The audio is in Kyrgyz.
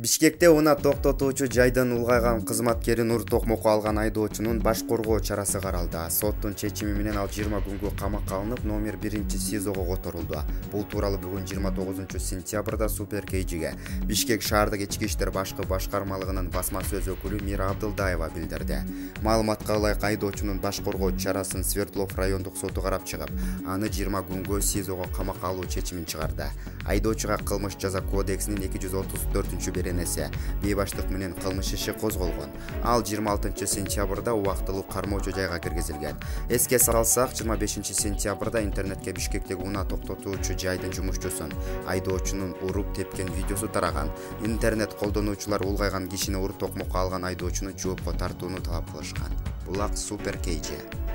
Бишкекте унаа токтотуучу жайдын улгайган кызматкерин ур токмокко алган айдоочунун баш коргоо чарасы каралды. Соттун чечими менен ал 20 күнгө камакка алынып, номер 1-СИЗОго которулду. Бул тууралуу бүгүн 29-сентябрда Pressa.kg Бишкек шаардык ички иштер башкы башкармалыгынын басма сөз өкүлү Мира Абдылдаева билдирди. Маалыматка ылайык айдоочунун баш коргоо чарасын Свердлов райондук соту карап чыгып, аны 20 күнгө СИЗОго камакка алуу чечимин чыгарды. Айдоочуга кылмыш жаза кодексинин 234-беренеси бейбаштык менен кылмыш иши козголгон. Ал 26-сентябрда убактылуу кармоочу жайга киргизилген. Эске салсак, 25-сентябрда интернетке Бишкектеги унаа токтотуучу жайдын жумушчусун айдоочунун уруп тепкен видеосу тараган. Интернет колдонуучулар улгайган кишини ур токмокко алган айдоочуну жоопко тартууну талап кылышкан. Булак Pressa.kg.